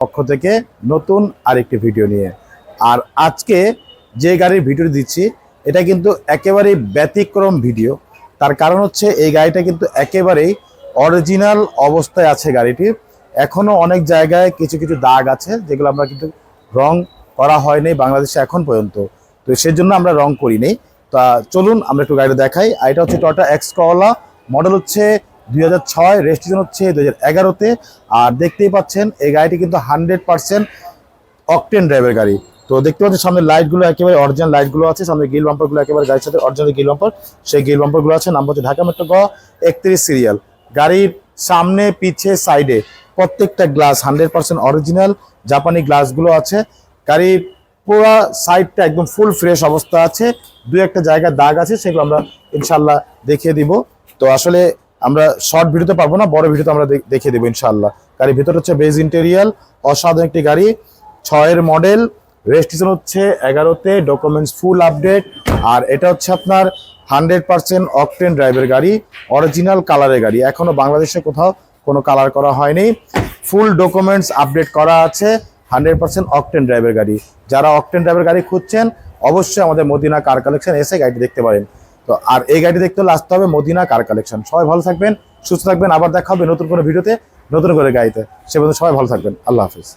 পক্ষ থেকে নতুন আরেকটি ভিডিও নিয়ে। আর আজকে যে গাড়ির ভিডিওটি দিচ্ছি এটা কিন্তু একেবারেই ব্যতিক্রম ভিডিও। তার কারণ হচ্ছে এই গাড়িটা কিন্তু একেবারেই অরিজিনাল অবস্থায় আছে। গাড়িটি এখনও অনেক জায়গায় কিছু কিছু দাগ আছে, যেগুলো আমরা কিন্তু রং করা হয়নি বাংলাদেশে এখন পর্যন্ত, তো সেজন্য আমরা রং করিনি। তা চলুন আমরা একটু গাড়িটা দেখাই। আর এটা হচ্ছে টয়োটা এক্স করোলা, মডেল হচ্ছে 2006, রেজিস্ট্রেশন হচ্ছে 2011-তে। আর দেখতেই পাচ্ছেন এই গাড়িটি কিন্তু 100% অকটেন ড্রাইভের গাড়ি। তো দেখতে পাচ্ছেন সামনে লাইটগুলো একেবারে অরিজিনাল লাইটগুলো আছে, সামনে গিল বাম্পারগুলো একেবারে গাড়ির সাথে অরিজিনাল গিল বাম্পার, সেই গিল বাম্পারগুলো আছে। নাম্বার হচ্ছে ঢাকা মেট্রো গ 31 সিরিয়াল। গাড়ির সামনে পিছে সাইডে প্রত্যেকটা গ্লাস 100% অরিজিনাল জাপানি গ্লাসগুলো আছে। গাড়ির পুরো সাইডটা একদম ফুল ফ্রেশ অবস্থা আছে। দু একটা জায়গায় দাগ আছে, সেগুলো আমরা ইনশাল্লাহ দেখিয়ে দিব। তো আসলে আমরা শর্ট ভিডিওতে পারবো না, বড় ভিডিওতে আমরা দেখিয়ে দেবো ইনশাল্লাহ। গাড়ির ভিতর হচ্ছে বেজ ইন্টেরিয়াল, অসাধারণ একটি গাড়ি, 6-এর মডেল, রেজিস্ট্রেশন হচ্ছে 11-তে, ডকুমেন্টস ফুল আপডেট। আর এটা হচ্ছে আপনার 100% অকটেন ড্রাইভের গাড়ি, অরিজিনাল কালারের গাড়ি, এখনো বাংলাদেশে কোথাও কোনো কালার করা হয়নি, ফুল ডকুমেন্টস আপডেট করা আছে, 100% অকটেন ড্রাইভের গাড়ি। যারা অকটেন ড্রাইভের গাড়ি খুঁজছেন অবশ্যই আমাদের মদিনা কার কালেকশন এসে গাড়িটি দেখতে পারেন। তো আর এই গাড়ি দেখতে হলে আসতে হবে মদিনা কার কালেকশন। সবাই ভালো থাকবেন, সুস্থ থাকবেন, আবার দেখা হবে নতুন কোনো ভিডিওতে নতুন করে গাড়িতে। সে পর্যন্ত সবাই ভালো থাকবেন, আল্লাহ হাফিজ।